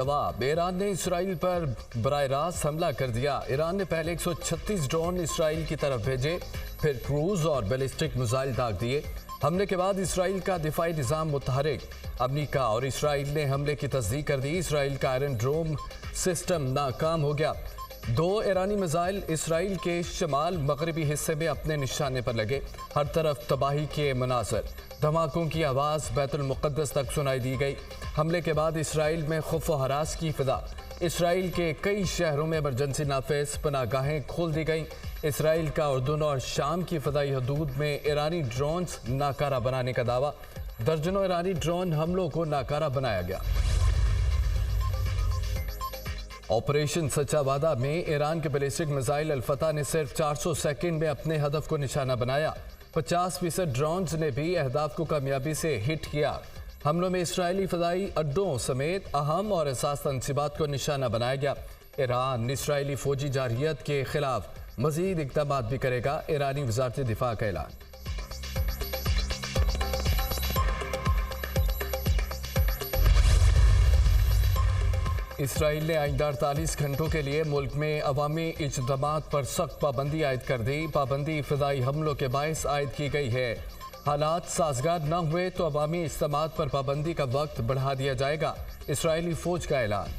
जवाब, ईरान ने इसराइल पर बराह रास्त हमला कर दिया। ईरान ने पहले 136 ड्रोन इसराइल की तरफ भेजे, फिर क्रूज और बैलिस्टिक मिसाइल दाग दिए। हमले के बाद इसराइल का दिफाई निज़ाम मुतहरिक। अमेरिका और इसराइल ने हमले की तस्दीक कर दी। इसराइल का आयरन ड्रोम सिस्टम नाकाम हो गया। 2 ईरानी मिसाइल इसराइल के शमाल मगरबी हिस्से में अपने निशाने पर लगे। हर तरफ तबाही के मनाज़र, धमाकों की आवाज़ बैतुल मुक़द्दस तक सुनाई दी गई। हमले के बाद इसराइल में खौफ व हरास की फिजा। इसराइल के कई शहरों में इमरजेंसी नाफिज पनागाहें खोल दी गईं। इसराइल का उर्दून और शाम की फ़दाई हदूद में ईरानी ड्रोन्स नाकारा बनाने का दावा। दर्जनों ईरानी ड्रोन हमलों को नाकारा बनाया गया। ऑपरेशन सच्चा वादा में ईरान के बैलिस्टिक मिसाइल अल-फतह ने सिर्फ 400 सेकंड में अपने हदफ को निशाना बनाया। 50% ड्रोन्स ने भी अहदाफ को कामयाबी से हिट किया। हमलों में इसराइली फ़दाई अड्डों समेत अहम और असास तनसीबात को निशाना बनाया गया। ईरान इसराइली फ़ौजी जारहियत के खिलाफ मज़ीद इक़दामात भी करेगा। ईरानी वज़ारत दिफ़ा का ऐलान। इसराइल ने आइंदा 48 घंटों के लिए मुल्क में अवामी इज्तिमात पर सख्त पाबंदी आयद कर दी। पाबंदी फ़िज़ाई हमलों के बायस आयद की गई है। हालात साजगार न हुए तो अवामी इज्तिमात पर पाबंदी का वक्त बढ़ा दिया जाएगा। इसराइली फ़ौज का ऐलान।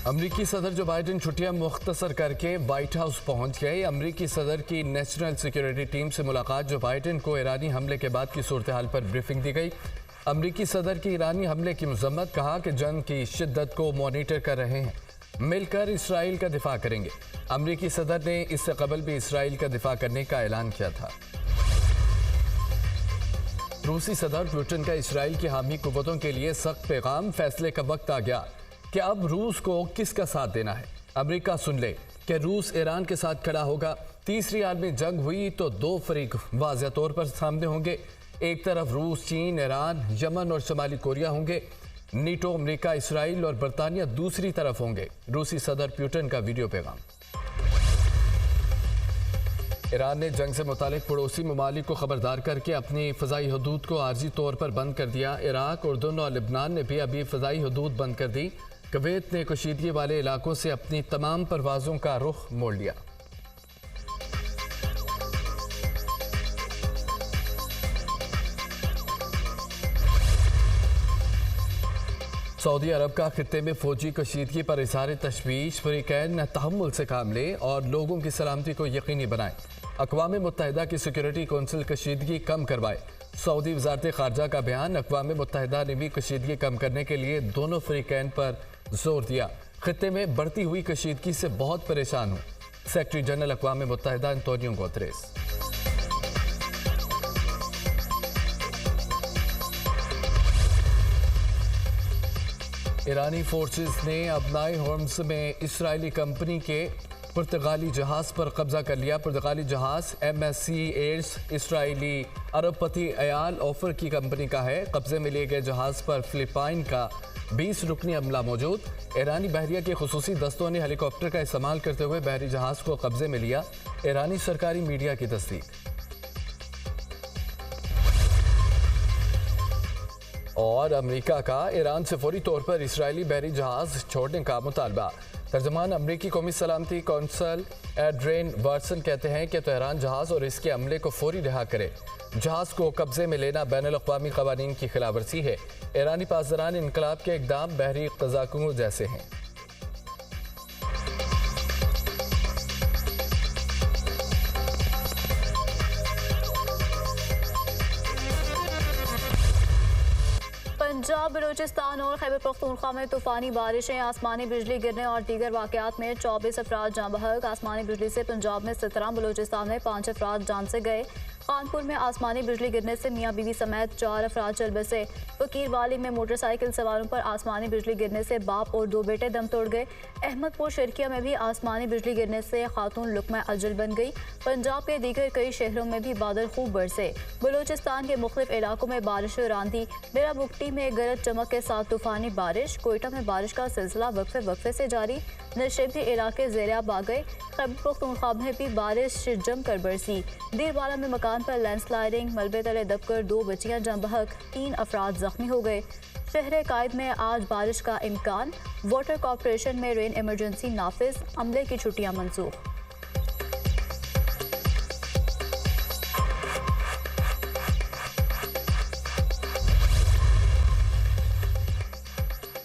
अमरीकी सदर जो बाइडेन छुट्टियां मुख्तसर करके व्हाइट हाउस पहुंच गए। अमरीकी सदर की नेशनल सिक्योरिटी टीम से मुलाकात। जो बाइडेन को ईरानी हमले के बाद की सूरत हाल पर ब्रीफिंग दी गई। अमरीकी सदर की ईरानी हमले की मजम्मत, कहा कि जंग की शिद्दत को मॉनिटर कर रहे हैं, मिलकर इसराइल का दिफा करेंगे। अमरीकी सदर ने इससे कबल भी इसराइल का दिफा करने का ऐलान किया था। रूसी सदर पुतिन का इसराइल की हामी कुव्वतों के लिए सख्त पैगाम। फैसले का वक्त आ गया कि अब रूस को किसका साथ देना है। अमेरिका सुन ले कि रूस ईरान के साथ खड़ा होगा। तीसरी आलमी जंग हुई तो 2 फरीक वाज़ेह तौर पर सामने होंगे। एक तरफ रूस, चीन, ईरान, यमन और शमाली कोरिया होंगे। नीटो, अमेरिका, इसराइल और बरतानिया दूसरी तरफ होंगे। रूसी सदर पुतिन का वीडियो पैगाम। ईरान ने जंग से मुतालिक पड़ोसी ममालिक को खबरदार करके अपनी फ़ज़ाई हदूद को आर्जी तौर पर बंद कर दिया। इराक, उर्दून और लिबनान ने भी अभी फ़ज़ाई हदूद बंद कर दी। कुवैत ने कशीदगी वाले इलाकों से अपनी तमाम परवाज़ों का रुख मोड़ लिया। सऊदी अरब का खित्ते में फौजी कशीदगी पर इज़हार तशवीश। फ़रीक़ैन तहम्मुल से काम लें और लोगों की सलामती को यकीनी बनाएं। अक़वाम मुत्तहिदा की सिक्योरिटी कौंसिल कशीदगी कम करवाए। सऊदी वज़ारत ख़ारजा का बयान। अक़वाम मुत्तहिदा ने भी कशीदगी कम करने के लिए दोनों फ़रीक़ैन पर जोर दिया। खित्ते में बढ़ती हुई कशीदगी से बहुत परेशान हूँ, सेक्रेटरी जनरल अक़वाम मुत्तहिदा एंटोनियो गुतेरेस। ईरानी फोर्सेस ने अपनाए होर्म्स में इसराइली कंपनी के पुर्तगाली जहाज़ पर कब्जा कर लिया। पुर्तगाली जहाज़ MSC एयर्स इसराइली अरबपति अयाल ऑफर की कंपनी का है। कब्जे में लिए गए जहाज़ पर फिलिपाइन का 20 रुकनी अमला मौजूद। ईरानी बहरिया के खुसूसी दस्तों ने हेलीकॉप्टर का इस्तेमाल करते हुए बहरी जहाज़ को कब्जे में लिया। ईरानी सरकारी मीडिया की तस्दीक। और अमेरिका का ईरान से फौरी तौर पर इसराइली बहरी जहाज़ छोड़ने का मुतालबा। तर्जमान अमरीकी कौमी सलामती कौंसल एड्रेन वाटसन कहते हैं कि तेहरान जहाज़ और इसके अमले को फौरी रिहा करे। जहाज़ को कब्जे में लेना बैनुल-अक़वामी क़वानीन की खिलाफवर्जी है। ईरानी पासदारान इनकलाब के इक़दाम बहरी क़ज़ाक़ों जैसे हैं। पंजाब, बलूचिस्तान और खैबर पख्तूनख्वा में तूफ़ानी बारिशें, आसमानी बिजली गिरने और दीगर वाक़यात में 24 अफराद जाँ बहक। आसमानी बिजली से पंजाब में 17, बलूचिस्तान में 5 अफराद जान से गए। कानपुर में आसमानी बिजली गिरने से मियाँ बीवी समेत 4 अफराद चल बसे। फकीर वाली में मोटरसाइकिल सवारों पर आसमानी बिजली गिरने से बाप और 2 बेटे दम तोड़ गए। अहमदपुर शर्किया में भी आसमानी बिजली गिरने से खातून लुकमा अजल बन गई। पंजाब के दीगर कई शहरों में भी बादल खूब बरसे। बलूचिस्तान के मुख्तलिफ इलाकों में बारिश और आंधी। बेरा बुगटी में गरज चमक के साथ तूफानी बारिश। कोयटा में बारिश का सिलसिला वक्फे से जारी। नशेबी इलाके ज़ेरियाब आ गए। खैबर पख्तूनख्वा में भी बारिश जमकर बरसी। दीरवाला में मकान पर लैंडस्लाइडिंग, मलबे तले दबकर 2 बच्चियां जम बहक, 3 अफराद जख्मी हो गए। शहर कायद में आज बारिश का इम्कान। वाटर कॉरपोरेशन में रेन इमरजेंसी नाफिज, अमले की छुट्टियां मंसूख।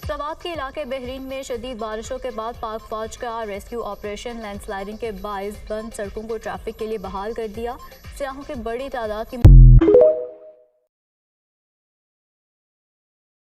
सवात के इलाके बहरीन में शदीद बारिशों के बाद पाक फौज का रेस्क्यू ऑपरेशन लैंडस्लाइडिंग के बाइस बंद सड़कों को ट्रैफिक के लिए बहाल कर दिया। सियाहों की बड़ी तादाद की